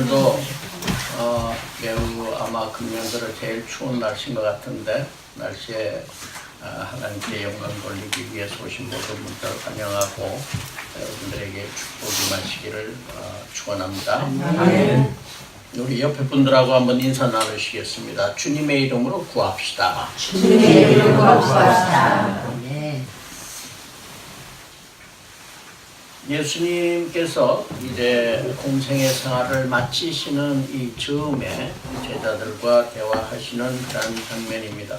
오늘도 매우 아마 금년 들어 제일 추운 날씨인 것 같은데 날씨에 하나님께 영광 돌리기 위해서 오신 모든 분들 환영하고 여러분들에게 축복이 마시기를 축원합니다. 우리 옆에 분들하고 한번 인사 나누시겠습니다. 주님의 이름으로 구합시다. 주님의 이름으로 구합시다. 예수님께서 이제 공생의 생활을 마치시는 이 즈음에 제자들과 대화하시는 그런 장면입니다.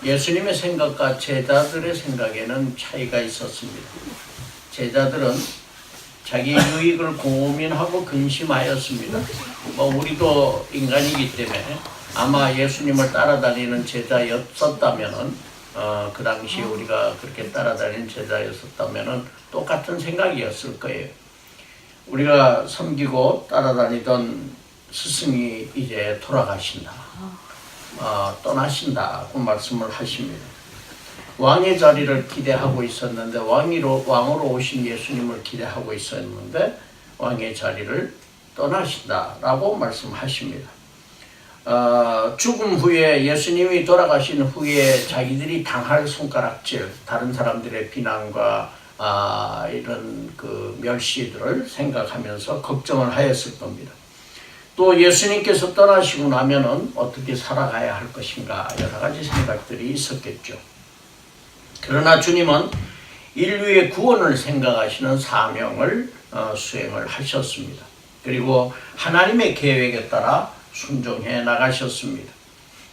예수님의 생각과 제자들의 생각에는 차이가 있었습니다. 제자들은 자기 유익을 고민하고 근심하였습니다. 우리도 인간이기 때문에 아마 예수님을 따라다니는 제자였었다면은 그 당시에 우리가 그렇게 따라다니는 제자였었다면은 똑같은 생각이었을 거예요. 우리가 섬기고 따라다니던 스승이 이제 돌아가신다. 떠나신다고 말씀을 하십니다. 왕의 자리를 기대하고 있었는데 왕으로 오신 예수님을 기대하고 있었는데 왕의 자리를 떠나신다라고 말씀하십니다. 죽음 후에 예수님이 돌아가신 후에 자기들이 당할 손가락질, 다른 사람들의 비난과 이런 그 멸시들을 생각하면서 걱정을 하였을 겁니다. 또 예수님께서 떠나시고 나면은 어떻게 살아가야 할 것인가 여러 가지 생각들이 있었겠죠. 그러나 주님은 인류의 구원을 생각하시는 사명을 수행을 하셨습니다. 그리고 하나님의 계획에 따라 순종해 나가셨습니다.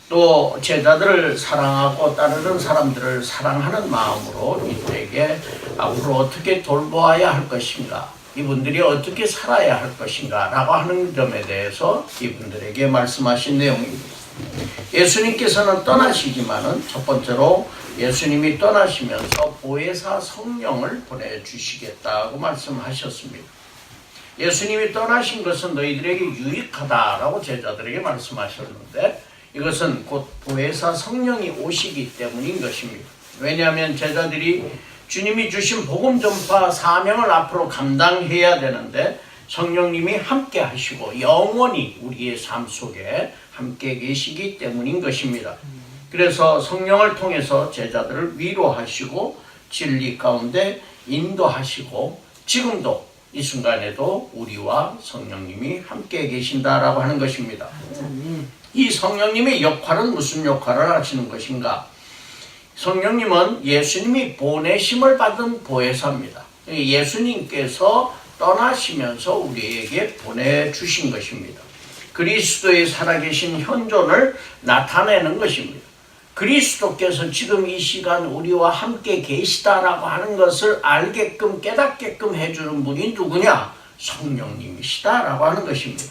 또 제자들을 사랑하고 따르는 사람들을 사랑하는 마음으로 이들에게 앞으로 어떻게 돌보아야 할 것인가, 이분들이 어떻게 살아야 할 것인가 라고 하는 점에 대해서 이분들에게 말씀하신 내용입니다. 예수님께서는 떠나시지만은 첫 번째로 예수님이 떠나시면서 보혜사 성령을 보내주시겠다고 말씀하셨습니다. 예수님이 떠나신 것은 너희들에게 유익하다라고 제자들에게 말씀하셨는데 이것은 곧 보혜사 성령이 오시기 때문인 것입니다. 왜냐하면 제자들이 주님이 주신 복음 전파 사명을 앞으로 감당해야 되는데 성령님이 함께 하시고 영원히 우리의 삶 속에 함께 계시기 때문인 것입니다. 그래서 성령을 통해서 제자들을 위로하시고 진리 가운데 인도하시고 지금도 이 순간에도 우리와 성령님이 함께 계신다라고 하는 것입니다. 이 성령님의 역할은 무슨 역할을 하시는 것인가? 성령님은 예수님이 보내심을 받은 보혜사입니다. 예수님께서 떠나시면서 우리에게 보내주신 것입니다. 그리스도의 살아계신 현존을 나타내는 것입니다. 그리스도께서 지금 이 시간 우리와 함께 계시다라고 하는 것을 알게끔 깨닫게끔 해주는 분이 누구냐? 성령님이시다라고 하는 것입니다.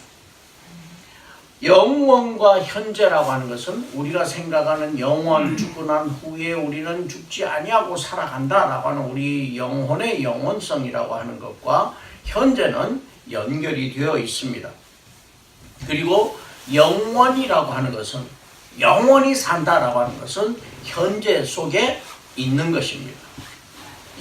영원과 현재라고 하는 것은 우리가 생각하는 영원, 죽고 난 후에 우리는 죽지 아니하고 살아간다라고 하는 우리 영혼의 영원성이라고 하는 것과 현재는 연결이 되어 있습니다. 그리고 영원이라고 하는 것은 영원히 산다라고 하는 것은 현재 속에 있는 것입니다.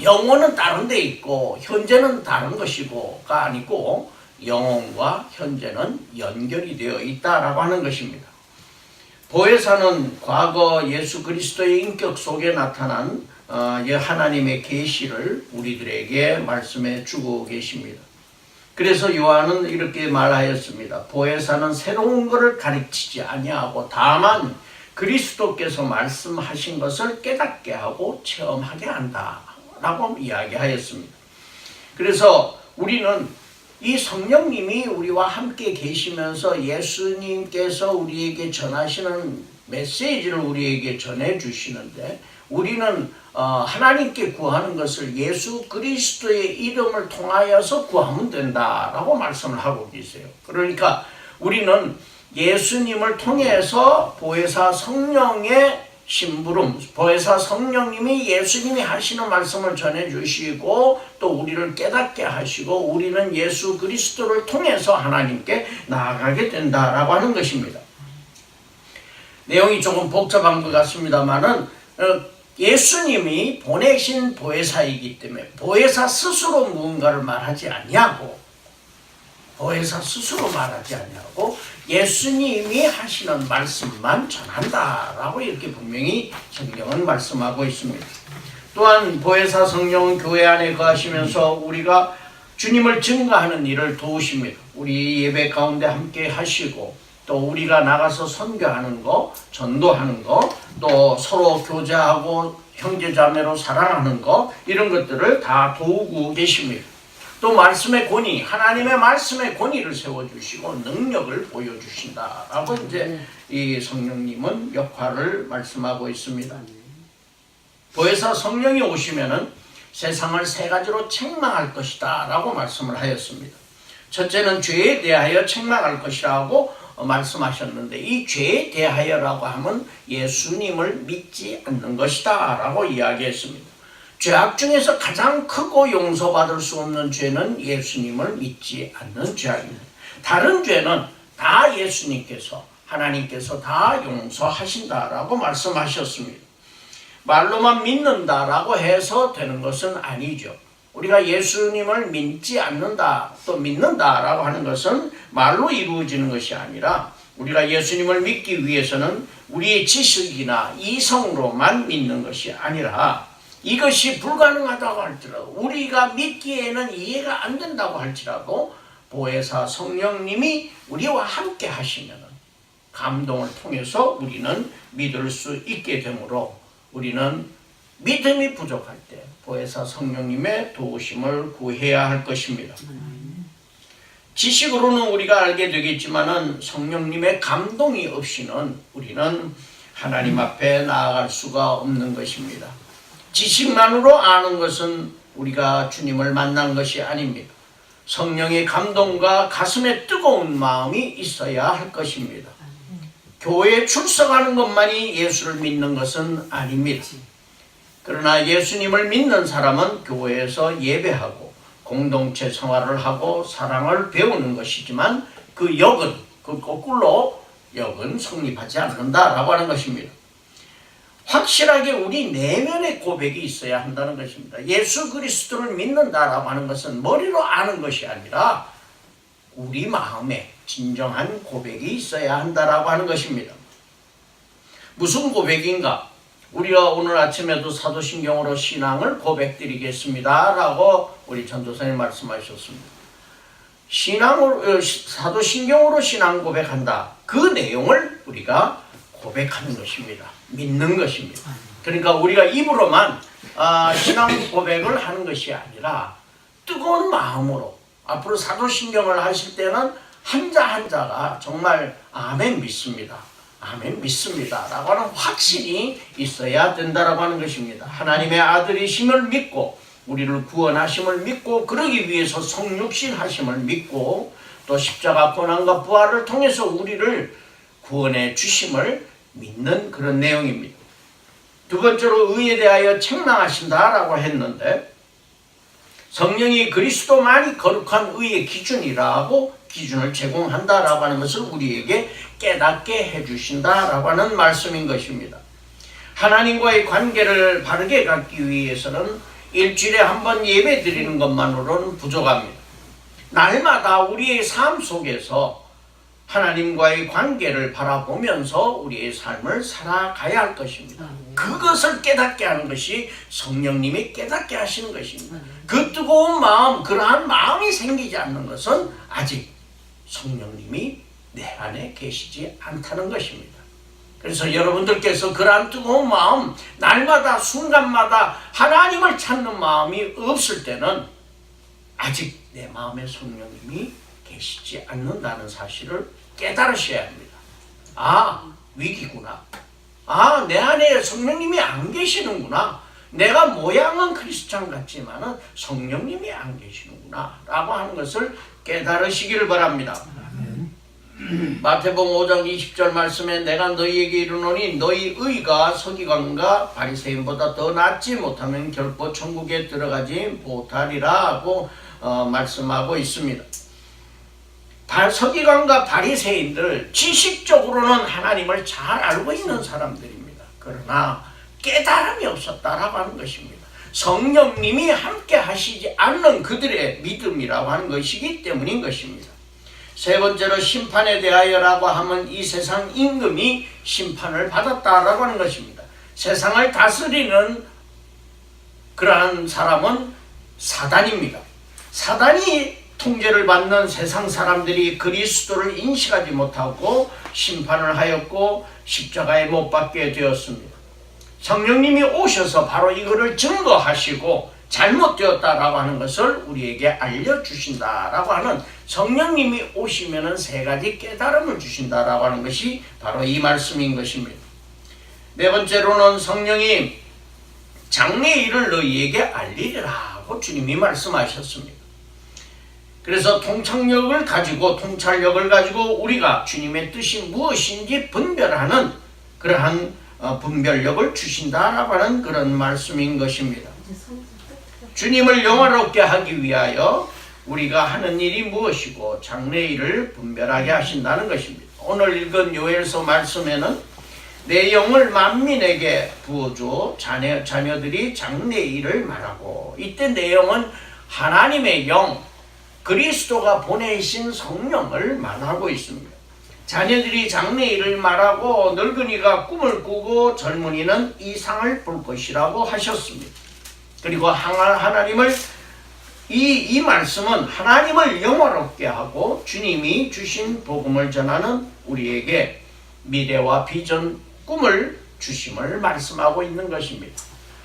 영혼은 다른 데 있고 현재는 다른 것이고가 아니고 영혼과 현재는 연결이 되어 있다라고 하는 것입니다. 보혜사는 과거 예수 그리스도의 인격 속에 나타난 하나님의 계시를 우리들에게 말씀해 주고 계십니다. 그래서 요한은 이렇게 말하였습니다. 보혜사는 새로운 것을 가르치지 아니하고 다만 그리스도께서 말씀하신 것을 깨닫게 하고 체험하게 한다라고 이야기하였습니다. 그래서 우리는 이 성령님이 우리와 함께 계시면서 예수님께서 우리에게 전하시는 메시지를 우리에게 전해주시는데 우리는 하나님께 구하는 것을 예수 그리스도의 이름을 통하여서 구하면 된다라고 말씀을 하고 계세요. 그러니까 우리는 예수님을 통해서 보혜사 성령의 심부름, 보혜사 성령님이 예수님이 하시는 말씀을 전해주시고 또 우리를 깨닫게 하시고 우리는 예수 그리스도를 통해서 하나님께 나아가게 된다라고 하는 것입니다. 내용이 조금 복잡한 것 같습니다만은 예수님이 보내신 보혜사이기 때문에 보혜사 스스로 무언가를 말하지 아니하고 보혜사 스스로 말하지 아니하고 예수님이 하시는 말씀만 전한다라고 이렇게 분명히 성경은 말씀하고 있습니다. 또한 보혜사 성령은 교회 안에 거하시면서 우리가 주님을 증거하는 일을 도우십니다. 우리 예배 가운데 함께 하시고 또 우리가 나가서 선교하는 거, 전도하는 거, 또 서로 교제하고 형제자매로 사랑하는 거, 이런 것들을 다 도우고 계십니다. 또 말씀의 권위, 하나님의 말씀의 권위를 세워주시고 능력을 보여주신다라고 이제 이 성령님은 역할을 말씀하고 있습니다. 보혜사 성령이 오시면은 세상을 세 가지로 책망할 것이다 라고 말씀을 하였습니다. 첫째는 죄에 대하여 책망할 것이라고 말씀하셨는데, 이 죄에 대하여라고 하면 예수님을 믿지 않는 것이다 라고 이야기했습니다. 죄악 중에서 가장 크고 용서받을 수 없는 죄는 예수님을 믿지 않는 죄악입니다. 다른 죄는 다 예수님께서, 하나님께서 다 용서하신다라고 말씀하셨습니다. 말로만 믿는다라고 해서 되는 것은 아니죠. 우리가 예수님을 믿지 않는다, 또 믿는다라고 하는 것은 말로 이루어지는 것이 아니라, 우리가 예수님을 믿기 위해서는 우리의 지식이나 이성으로만 믿는 것이 아니라, 이것이 불가능하다고 할지라도, 우리가 믿기에는 이해가 안 된다고 할지라도 보혜사 성령님이 우리와 함께 하시면 감동을 통해서 우리는 믿을 수 있게 되므로, 우리는 믿음이 부족할 때 보혜사 성령님의 도우심을 구해야 할 것입니다. 지식으로는 우리가 알게 되겠지만은 성령님의 감동이 없이는 우리는 하나님 앞에 나아갈 수가 없는 것입니다. 지식만으로 아는 것은 우리가 주님을 만난 것이 아닙니다. 성령의 감동과 가슴에 뜨거운 마음이 있어야 할 것입니다. 교회에 출석하는 것만이 예수를 믿는 것은 아닙니다. 그러나 예수님을 믿는 사람은 교회에서 예배하고 공동체 생활을 하고 사랑을 배우는 것이지만, 그 역은, 그 거꾸로 역은 성립하지 않는다라고 하는 것입니다. 확실하게 우리 내면의 고백이 있어야 한다는 것입니다. 예수 그리스도를 믿는다라고 하는 것은 머리로 아는 것이 아니라 우리 마음에 진정한 고백이 있어야 한다라고 하는 것입니다. 무슨 고백인가? 우리가 오늘 아침에도 사도신경으로 신앙을 고백드리겠습니다 라고 우리 전도사님 말씀하셨습니다. 사도신경으로 신앙 고백한다, 그 내용을 우리가 고백하는 것입니다. 믿는 것입니다. 그러니까 우리가 입으로만 신앙 고백을 하는 것이 아니라 뜨거운 마음으로, 앞으로 사도신경을 하실 때는 한자 한자가 정말 아멘 믿습니다, 아멘 믿습니다 라고 하는 확신이 있어야 된다라고 하는 것입니다. 하나님의 아들이심을 믿고 우리를 구원하심을 믿고, 그러기 위해서 성육신 하심을 믿고, 또 십자가 고난과 부활을 통해서 우리를 구원해 주심을 믿는 그런 내용입니다. 두 번째로 의에 대하여 책망하신다라고 했는데, 성령이 그리스도만이 거룩한 의의 기준이라고 기준을 제공한다라고 하는 것을 우리에게 깨닫게 해주신다라고 하는 말씀인 것입니다. 하나님과의 관계를 바르게 갖기 위해서는 일주일에 한 번 예배 드리는 것만으로는 부족합니다. 날마다 우리의 삶 속에서 하나님과의 관계를 바라보면서 우리의 삶을 살아가야 할 것입니다. 그것을 깨닫게 하는 것이 성령님이 깨닫게 하시는 것입니다. 그 뜨거운 마음, 그러한 마음이 생기지 않는 것은 아직 성령님이 내 안에 계시지 않다는 것입니다. 그래서 여러분들께서 그러한 뜨거운 마음, 날마다 순간마다 하나님을 찾는 마음이 없을 때는 아직 내 마음에 성령님이 계시지 않는다는 사실을 깨달으셔야 합니다. 아, 위기구나. 아, 내 안에 성령님이 안 계시는구나. 내가 모양은 크리스찬 같지만은 성령님이 안 계시는구나 라고 하는 것을 깨달으시기를 바랍니다. 마태복음 5장 20절 말씀에 내가 너희에게 이르노니 너희 의가 서기관과 바리새인보다 더 낫지 못하면 결코 천국에 들어가지 못하리라 하고 말씀하고 있습니다. 서기관과 바리새인들, 지식적으로는 하나님을 잘 알고 있는 사람들입니다. 그러나 깨달음이 없었다라고 하는 것입니다. 성령님이 함께 하시지 않는 그들의 믿음이라고 하는 것이기 때문인 것입니다. 세 번째로 심판에 대하여라고 하면 이 세상 임금이 심판을 받았다라고 하는 것입니다. 세상을 다스리는 그러한 사람은 사단입니다. 사단이 통제를 받는 세상 사람들이 그리스도를 인식하지 못하고 심판을 하였고 십자가에 못 박게 되었습니다. 성령님이 오셔서 바로 이거를 증거하시고 잘못되었다라고 하는 것을 우리에게 알려주신다라고 하는, 성령님이 오시면은 세 가지 깨달음을 주신다라고 하는 것이 바로 이 말씀인 것입니다. 네 번째로는 성령이 장래일을 너희에게 알리리라고 주님이 말씀하셨습니다. 그래서 통찰력을 가지고 우리가 주님의 뜻이 무엇인지 분별하는 그러한 분별력을 주신다라고 하는 그런 말씀인 것입니다. 주님을 영화롭게 하기 위하여 우리가 하는 일이 무엇이고 장래일을 분별하게 하신다는 것입니다. 오늘 읽은 요엘서 말씀에는 내 영을 만민에게 부어줘 자녀들이 장래일을 말하고, 이때 내 영은 하나님의 영, 그리스도가 보내신 성령을 말하고 있습니다. 자녀들이 장래일을 말하고 늙은이가 꿈을 꾸고 젊은이는 이상을 볼 것이라고 하셨습니다. 그리고 하나님을 이 말씀은 하나님을 영화롭게 하고 주님이 주신 복음을 전하는 우리에게 미래와 비전, 꿈을 주심을 말씀하고 있는 것입니다.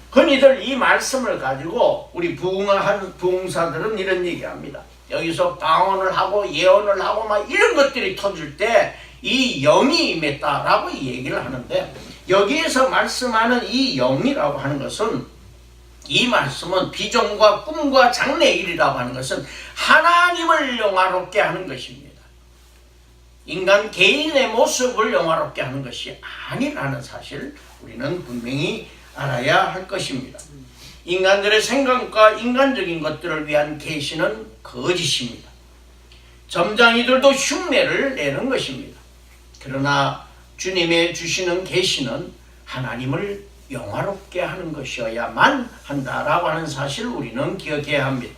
흔히들 이 말씀을 가지고 우리 부흥사들은 이런 얘기합니다. 여기서 방언을 하고 예언을 하고 막 이런 것들이 터질 때 이 영이 임했다라고 얘기를 하는데, 여기에서 말씀하는 이 영이라고 하는 것은, 이 말씀은 비전과 꿈과 장래일이라고 하는 것은 하나님을 영화롭게 하는 것입니다. 인간 개인의 모습을 영화롭게 하는 것이 아니라는 사실 우리는 분명히 알아야 할 것입니다. 인간들의 생각과 인간적인 것들을 위한 계시는 거짓입니다. 점장이들도 흉내를 내는 것입니다. 그러나 주님의 주시는 계시는 하나님을 영화롭게 하는 것이어야만 한다라고 하는 사실을 우리는 기억해야 합니다.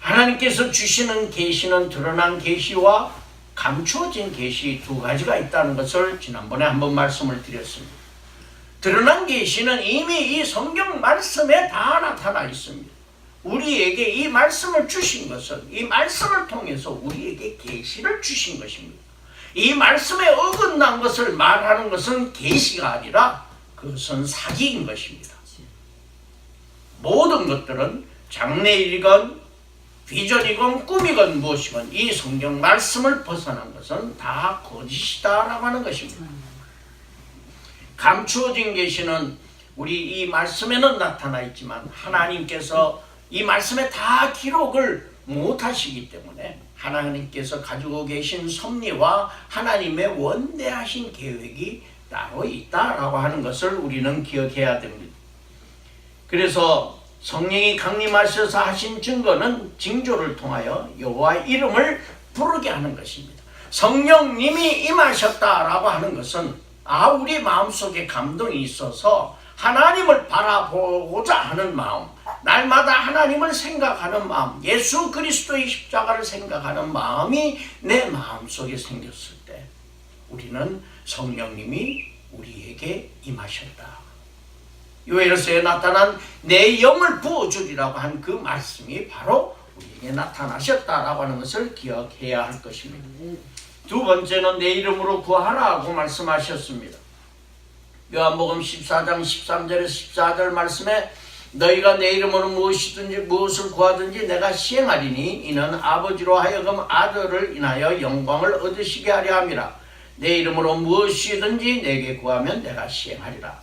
하나님께서 주시는 계시는 드러난 계시와 감추어진 계시 두 가지가 있다는 것을 지난번에 한번 말씀을 드렸습니다. 드러난 계시는 이미 이 성경 말씀에 다 나타나 있습니다. 우리에게 이 말씀을 주신 것은, 이 말씀을 통해서 우리에게 계시를 주신 것입니다. 이 말씀에 어긋난 것을 말하는 것은 계시가 아니라 그것은 사기인 것입니다. 모든 것들은 장래일이건 비전이건 꿈이건 무엇이건 이 성경 말씀을 벗어난 것은 다 거짓이다라고 하는 것입니다. 감추어진 계시는 우리 이 말씀에는 나타나 있지만 하나님께서 이 말씀에 다 기록을 못하시기 때문에 하나님께서 가지고 계신 섭리와 하나님의 원대하신 계획이 따로 있다라고 하는 것을 우리는 기억해야 됩니다. 그래서 성령이 강림하셔서 하신 증거는 징조를 통하여 여호와의 이름을 부르게 하는 것입니다. 성령님이 임하셨다라고 하는 것은 우리 마음속에 감동이 있어서 하나님을 바라보고자 하는 마음, 날마다 하나님을 생각하는 마음, 예수 그리스도의 십자가를 생각하는 마음이 내 마음속에 생겼을 때 우리는 성령님이 우리에게 임하셨다. 요엘서에 나타난 내 영을 부어주리라고 한 그 말씀이 바로 우리에게 나타나셨다라고 하는 것을 기억해야 할 것입니다. 두 번째는 내 이름으로 구하라고 말씀하셨습니다. 요한복음 14장 13절에서 14절 말씀에 너희가 내 이름으로 무엇을 구하든지 내가 시행하리니 이는 아버지로 하여금 아들을 인하여 영광을 얻으시게 하려 함이라. 내 이름으로 무엇이든지 내게 구하면 내가 시행하리라.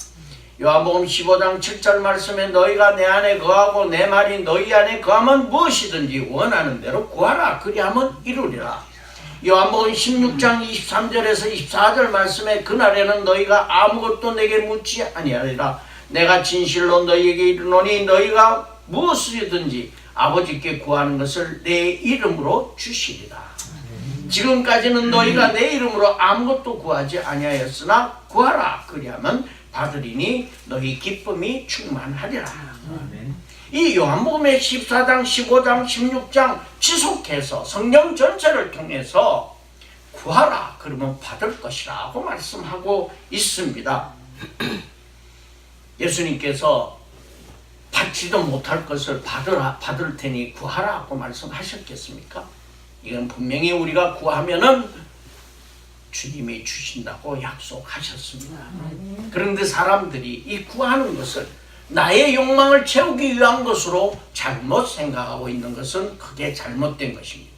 요한복음 15장 7절 말씀에 너희가 내 안에 거하고 내 말이 너희 안에 거하면 무엇이든지 원하는 대로 구하라. 그리하면 이루리라. 요한복음 16장 23절에서 24절 말씀에 그날에는 너희가 아무것도 내게 묻지 아니하리라. 내가 진실로 너희에게 이르노니 너희가 무엇이든지 아버지께 구하는 것을 내 이름으로 주시리라. 지금까지는 너희가 내 이름으로 아무것도 구하지 아니하였으나 구하라. 그리하면 받으리니 너희 기쁨이 충만하리라. 이 요한복음의 14장, 15장, 16장 지속해서 성경 전체를 통해서 구하라 그러면 받을 것이라고 말씀하고 있습니다. 예수님께서 받지도 못할 것을 받을 테니 구하라고 말씀하셨겠습니까? 이건 분명히 우리가 구하면은 주님이 주신다고 약속하셨습니다. 그런데 사람들이 이 구하는 것을 나의 욕망을 채우기 위한 것으로 잘못 생각하고 있는 것은 크게 잘못된 것입니다.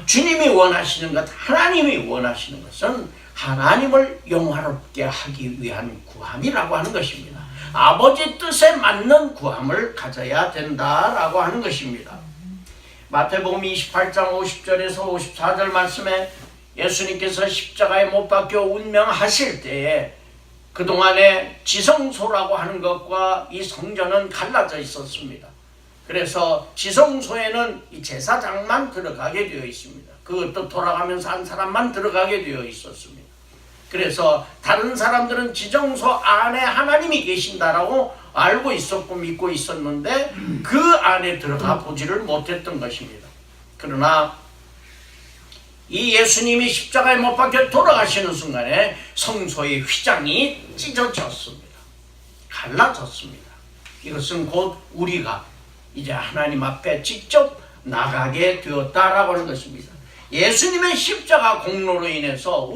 주님이 원하시는 것, 하나님이 원하시는 것은 하나님을 영화롭게 하기 위한 구함이라고 하는 것입니다. 아버지 뜻에 맞는 구함을 가져야 된다라고 하는 것입니다. 마태복음 28장 50절에서 54절 말씀에 예수님께서 십자가에 못 박혀 운명하실 때에 그동안에 지성소라고 하는 것과 이 성전은 갈라져 있었습니다. 그래서 지성소에는 이 제사장만 들어가게 되어 있습니다. 그것도 돌아가면서 한 사람만 들어가게 되어 있었습니다. 그래서 다른 사람들은 지성소 안에 하나님이 계신다라고 알고 있었고 믿고 있었는데 그 안에 들어가 보지를 못했던 것입니다. 그러나 이 예수님이 십자가에 못 박혀 돌아가시는 순간에 성소의 휘장이 찢어졌습니다. 갈라졌습니다. 이것은 곧 우리가 이제 하나님 앞에 직접 나가게 되었다라고 하는 것입니다. 예수님의 십자가 공로로 인해서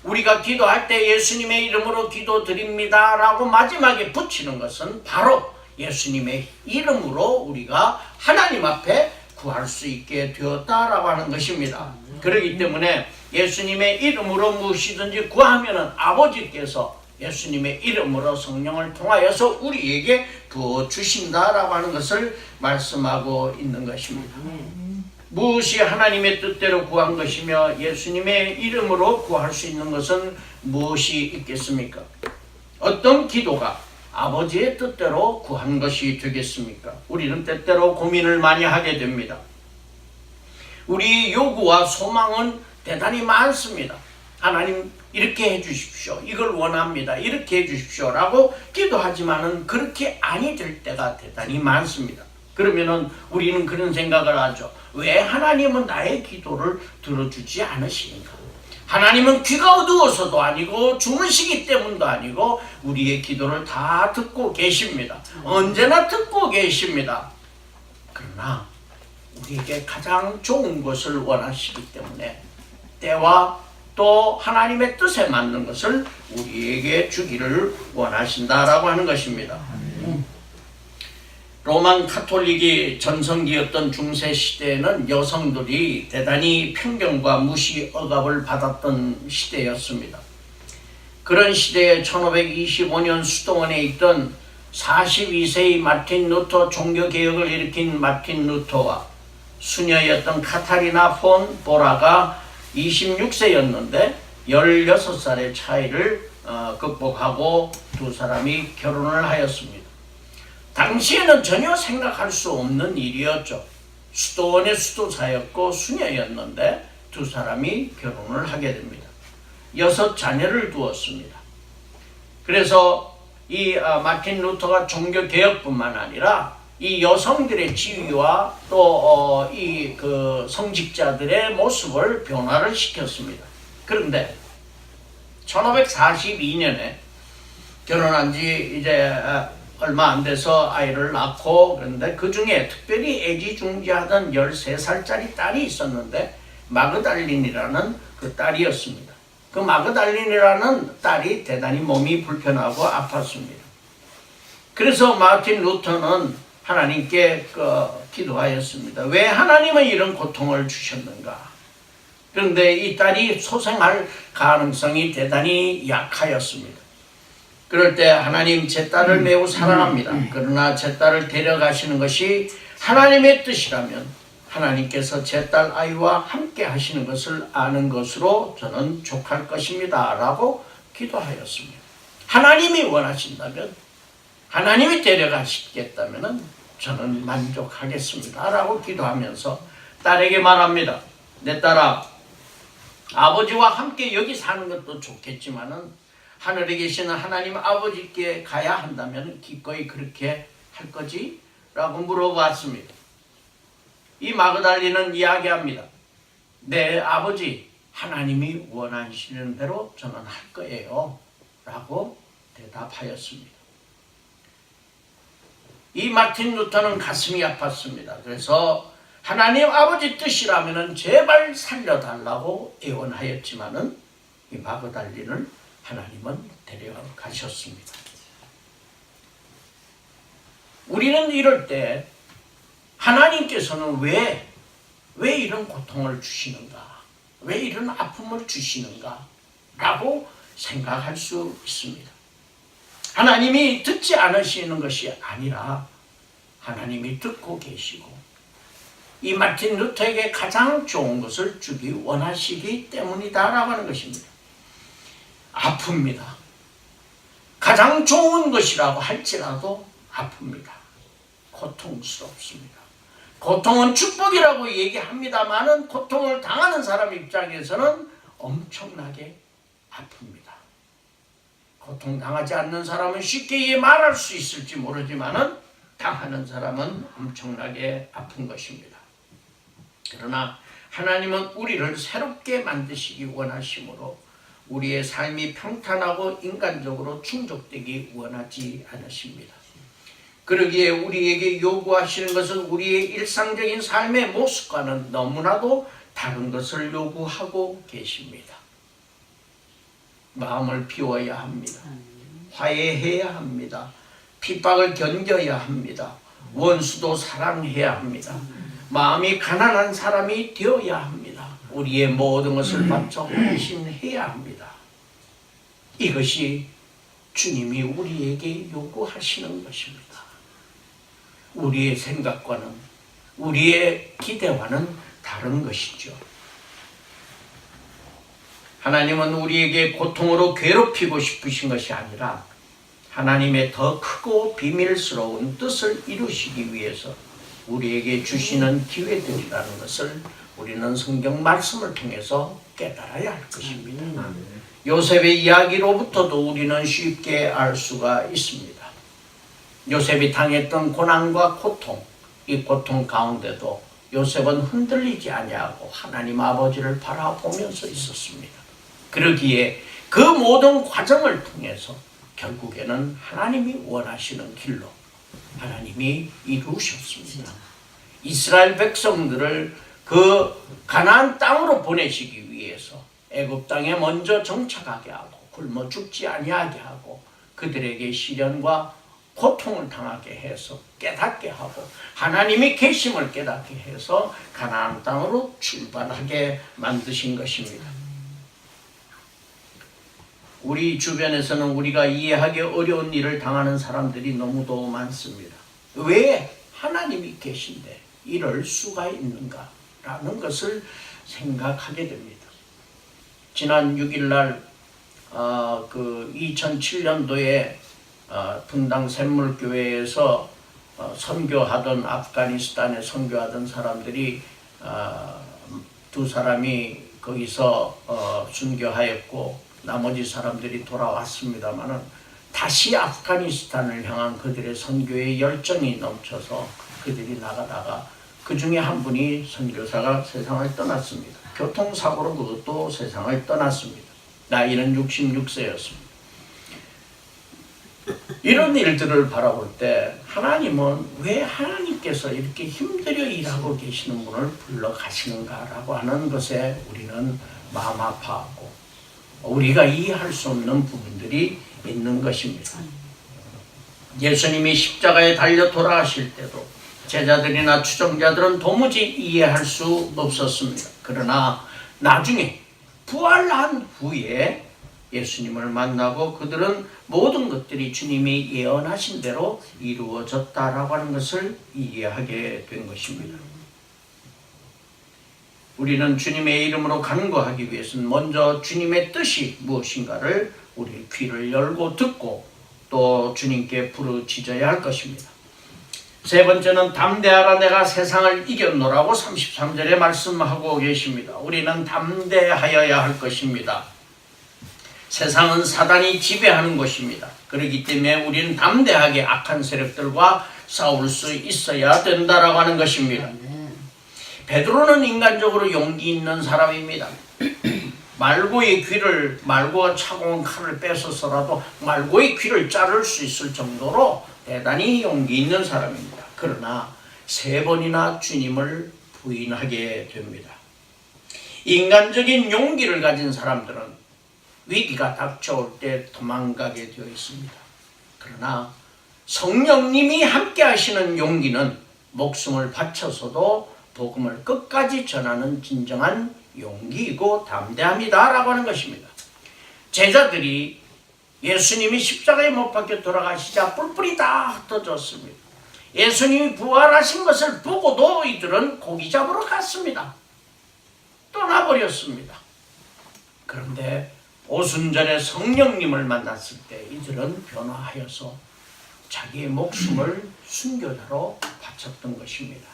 우리가 기도할 때 예수님의 이름으로 기도드립니다 라고 마지막에 붙이는 것은 바로 예수님의 이름으로 우리가 하나님 앞에 구할 수 있게 되었다라고 하는 것입니다. 그렇기 때문에 예수님의 이름으로 무엇이든지 구하면은 아버지께서 예수님의 이름으로 성령을 통하여서 우리에게 부어주신다라고 하는 것을 말씀하고 있는 것입니다. 무엇이 하나님의 뜻대로 구한 것이며 예수님의 이름으로 구할 수 있는 것은 무엇이 있겠습니까? 어떤 기도가 아버지의 뜻대로 구한 것이 되겠습니까? 우리는 때때로 고민을 많이 하게 됩니다. 우리 요구와 소망은 대단히 많습니다. 하나님 이렇게 해주십시오. 이걸 원합니다. 이렇게 해주십시오. 라고 기도하지만은 그렇게 아니 될 때가 대단히 많습니다. 그러면은 우리는 그런 생각을 하죠. 왜 하나님은 나의 기도를 들어주지 않으시는가? 하나님은 귀가 어두워서도 아니고 주무시기 때문도 아니고 우리의 기도를 다 듣고 계십니다. 언제나 듣고 계십니다. 그러나 우리에게 가장 좋은 것을 원하시기 때문에 때와 또 하나님의 뜻에 맞는 것을 우리에게 주기를 원하신다라고 하는 것입니다. 로만 카톨릭이 전성기였던 중세 시대에는 여성들이 대단히 편견과 무시 억압을 받았던 시대였습니다. 그런 시대에 1525년 수도원에 있던 42세의 마틴 루터 종교개혁을 일으킨 마틴 루터와 수녀였던 카타리나 폰 보라가 26세였는데 16살의 차이를 극복하고 두 사람이 결혼을 하였습니다. 당시에는 전혀 생각할 수 없는 일이었죠. 수도원의 수도사였고 수녀였는데 두 사람이 결혼을 하게 됩니다. 6자녀를 두었습니다. 그래서 이 마틴 루터가 종교개혁뿐만 아니라 이 여성들의 지위와 또 이 성직자들의 모습을 변화를 시켰습니다. 그런데 1542년에 결혼한 지 이제 얼마 안 돼서 아이를 낳고 그런데 그 중에 특별히 애지중지하던 13살짜리 딸이 있었는데 마그달린이라는 그 딸이었습니다. 그 마그달린이라는 딸이 대단히 몸이 불편하고 아팠습니다. 그래서 마틴 루터는 하나님께 기도하였습니다. 왜 하나님은 이런 고통을 주셨는가? 그런데 이 딸이 소생할 가능성이 대단히 약하였습니다. 그럴 때 하나님 제 딸을 매우 사랑합니다. 그러나 제 딸을 데려가시는 것이 하나님의 뜻이라면 하나님께서 제 딸 아이와 함께 하시는 것을 아는 것으로 저는 족할 것입니다. 라고 기도하였습니다. 하나님이 원하신다면 하나님이 데려가시겠다면 저는 만족하겠습니다. 라고 기도하면서 딸에게 말합니다. 내 딸아, 아버지와 함께 여기 사는 것도 좋겠지만은 하늘에 계시는 하나님 아버지께 가야 한다면 기꺼이 그렇게 할 거지? 라고 물어봤습니다. 이 마그달리는 이야기합니다. 내 아버지 하나님이 원하시는 대로 저는 할 거예요 라고 대답하였습니다. 이 마틴 루터는 가슴이 아팠습니다. 그래서 하나님 아버지 뜻이라면 제발 살려달라고 애원하였지만은 이 마그달리를 하나님은 데려가셨습니다. 우리는 이럴 때 하나님께서는 왜 이런 고통을 주시는가? 왜 이런 아픔을 주시는가? 라고 생각할 수 있습니다. 하나님이 듣지 않으시는 것이 아니라 하나님이 듣고 계시고 이 마틴 루터에게 가장 좋은 것을 주기 원하시기 때문이다라고 하는 것입니다. 아픕니다. 가장 좋은 것이라고 할지라도 아픕니다. 고통스럽습니다. 고통은 축복이라고 얘기합니다만은 고통을 당하는 사람 입장에서는 엄청나게 아픕니다. 고통당하지 않는 사람은 쉽게 말할 수 있을지 모르지만은 당하는 사람은 엄청나게 아픈 것입니다. 그러나 하나님은 우리를 새롭게 만드시기 원하시므로 우리의 삶이 평탄하고 인간적으로 충족되기 원하지 않으십니다. 그러기에 우리에게 요구하시는 것은 우리의 일상적인 삶의 모습과는 너무나도 다른 것을 요구하고 계십니다. 마음을 비워야 합니다. 화해해야 합니다. 핍박을 견뎌야 합니다. 원수도 사랑해야 합니다. 마음이 가난한 사람이 되어야 합니다. 우리의 모든 것을 바쳐 헌신해야 합니다. 이것이 주님이 우리에게 요구하시는 것입니다. 우리의 생각과는 우리의 기대와는 다른 것이죠. 하나님은 우리에게 고통으로 괴롭히고 싶으신 것이 아니라 하나님의 더 크고 비밀스러운 뜻을 이루시기 위해서 우리에게 주시는 기회들이라는 것을 우리는 성경 말씀을 통해서 깨달아야 할 것입니다. 요셉의 이야기로부터도 우리는 쉽게 알 수가 있습니다. 요셉이 당했던 고난과 고통, 이 고통 가운데도 요셉은 흔들리지 아니하고 하나님 아버지를 바라보면서 있었습니다. 그러기에 그 모든 과정을 통해서 결국에는 하나님이 원하시는 길로 하나님이 이루셨습니다. 이스라엘 백성들을 그 가나안 땅으로 보내시기 위해서 애굽 땅에 먼저 정착하게 하고 굶어 죽지 아니하게 하고 그들에게 시련과 고통을 당하게 해서 깨닫게 하고 하나님이 계심을 깨닫게 해서 가나안 땅으로 출발하게 만드신 것입니다. 우리 주변에서는 우리가 이해하기 어려운 일을 당하는 사람들이 너무도 많습니다. 왜 하나님이 계신데 이럴 수가 있는가라는 것을 생각하게 됩니다. 지난 6일날 2007년도에 분당 샘물교회에서 선교하던 아프가니스탄에 선교하던 사람들이 두 사람이 거기서 순교하였고 나머지 사람들이 돌아왔습니다마는 다시 아프가니스탄을 향한 그들의 선교의 열정이 넘쳐서 그들이 나가다가 그 중에 한 분이 선교사가 세상을 떠났습니다. 교통사고로 그것도 세상을 떠났습니다. 나이는 66세였습니다. 이런 일들을 바라볼 때 하나님은 왜 하나님께서 이렇게 힘들여 일하고 계시는 분을 불러 가시는가라고 하는 것에 우리는 마음 아파하고 우리가 이해할 수 없는 부분들이 있는 것입니다. 예수님이 십자가에 달려 돌아가실 때도 제자들이나 추종자들은 도무지 이해할 수 없었습니다. 그러나 나중에 부활한 후에 예수님을 만나고 그들은 모든 것들이 주님이 예언하신 대로 이루어졌다라고 하는 것을 이해하게 된 것입니다. 우리는 주님의 이름으로 간구하기 위해서는 먼저 주님의 뜻이 무엇인가를 우리 귀를 열고 듣고 또 주님께 부르짖어야 할 것입니다. 세 번째는 담대하라 내가 세상을 이겼노라고 33절에 말씀하고 계십니다. 우리는 담대하여야 할 것입니다. 세상은 사단이 지배하는 것입니다. 그렇기 때문에 우리는 담대하게 악한 세력들과 싸울 수 있어야 된다라고 하는 것입니다. 베드로는 인간적으로 용기 있는 사람입니다. 말고의 귀를, 말고가 차가운 칼을 뺏어서라도 말고의 귀를 자를 수 있을 정도로 대단히 용기 있는 사람입니다. 그러나 3번이나 주님을 부인하게 됩니다. 인간적인 용기를 가진 사람들은 위기가 닥쳐올 때 도망가게 되어 있습니다. 그러나 성령님이 함께 하시는 용기는 목숨을 바쳐서도 복음을 끝까지 전하는 진정한 용기이고 담대함이다 라고 하는 것입니다. 제자들이 예수님이 십자가에 못 박혀 돌아가시자 뿔뿔이 다 흩어졌습니다. 예수님이 부활하신 것을 보고도 이들은 고기 잡으러 갔습니다. 떠나버렸습니다. 그런데 오순절에 성령님을 만났을 때 이들은 변화하여서 자기의 목숨을 순교자로 바쳤던 것입니다.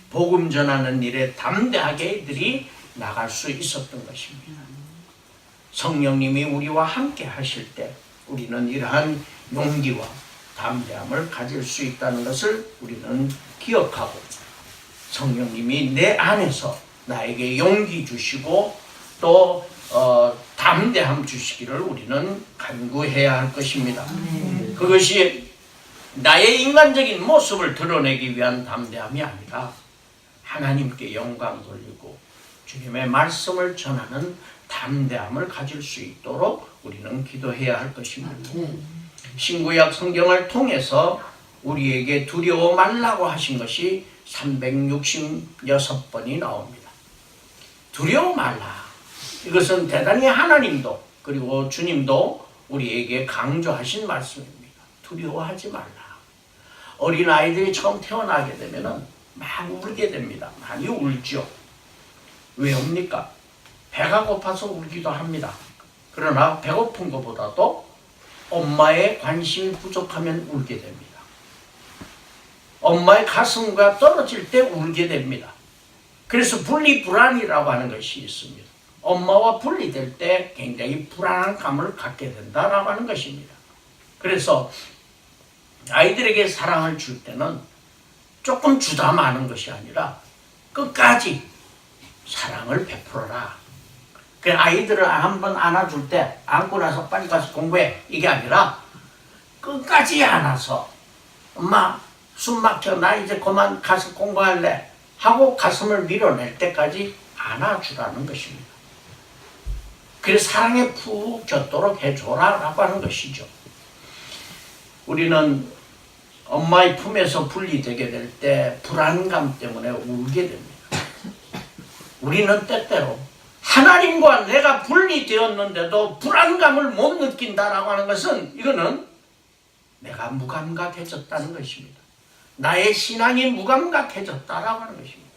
복음 전하는 일에 담대하게 이들이 나갈 수 있었던 것입니다. 성령님이 우리와 함께 하실 때 우리는 이러한 용기와 담대함을 가질 수 있다는 것을 우리는 기억하고, 성령님이 내 안에서 나에게 용기 주시고 또 담대함 주시기를 우리는 간구해야 할 것입니다. 그것이 나의 인간적인 모습을 드러내기 위한 담대함이 아니라 하나님께 영광 돌리고 주님의 말씀을 전하는 담대함을 가질 수 있도록 우리는 기도해야 할 것입니다. 신구약 성경을 통해서 우리에게 두려워 말라고 하신 것이 366번이 나옵니다. 두려워 말라. 이것은 대단히 하나님도 그리고 주님도 우리에게 강조하신 말씀입니다. 두려워하지 말라. 어린아이들이 처음 태어나게 되면 막 울게 됩니다. 많이 울죠. 왜 웁니까? 배가 고파서 울기도 합니다. 그러나 배고픈 것보다도 엄마의 관심이 부족하면 울게 됩니다. 엄마의 가슴과 떨어질 때 울게 됩니다. 그래서 분리불안이라고 하는 것이 있습니다. 엄마와 분리될 때 굉장히 불안한 감을 갖게 된다라고 하는 것입니다. 그래서 아이들에게 사랑을 줄 때는 조금 주다 마는 것이 아니라 끝까지 사랑을 베풀어라. 그 아이들을 한번 안아줄 때 안고 나서 빨리 가서 공부해, 이게 아니라 끝까지 안아서 엄마 숨 막혀, 나 이제 그만 가서 공부할래 하고 가슴을 밀어낼 때까지 안아주라는 것입니다. 그래서 사랑에 푹 젖도록 해줘라 라고 하는 것이죠. 우리는 엄마의 품에서 분리되게 될 때 불안감 때문에 울게 됩니다. 우리는 때때로 하나님과 내가 분리되었는데도 불안감을 못 느낀다라고 하는 것은, 이거는 내가 무감각해졌다는 것입니다. 나의 신앙이 무감각해졌다라고 하는 것입니다.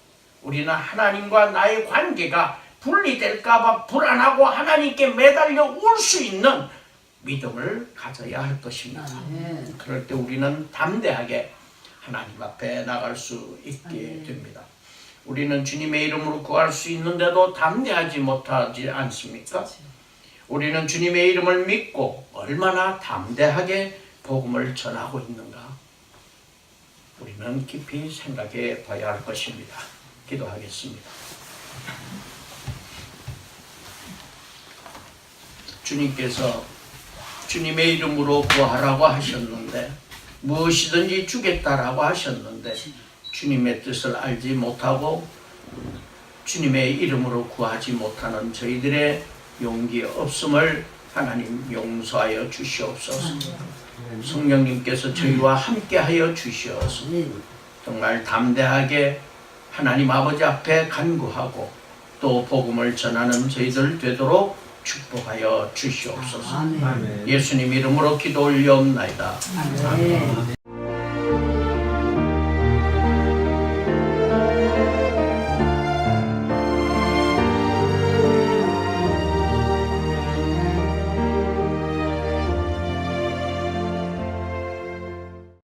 우리는 하나님과 나의 관계가 분리될까봐 불안하고 하나님께 매달려 울 수 있는 믿음을 가져야 할 것입니다. 그럴 때 우리는 담대하게 하나님 앞에 나갈 수 있게 됩니다. 우리는 주님의 이름으로 구할 수 있는데도 담대하지 못하지 않습니까? 우리는 주님의 이름을 믿고 얼마나 담대하게 복음을 전하고 있는가, 우리는 깊이 생각해 봐야 할 것입니다. 기도하겠습니다. 주님께서 주님의 이름으로 구하라고 하셨는데, 무엇이든지 주겠다라고 하셨는데 주님의 뜻을 알지 못하고 주님의 이름으로 구하지 못하는 저희들의 용기 없음을 하나님 용서하여 주시옵소서. 성령님께서 저희와 함께하여 주시어서 정말 담대하게 하나님 아버지 앞에 간구하고 또 복음을 전하는 저희들 되도록 축복하여 주시옵소서. 예수님 이름으로 기도 올려옵나이다. 아멘.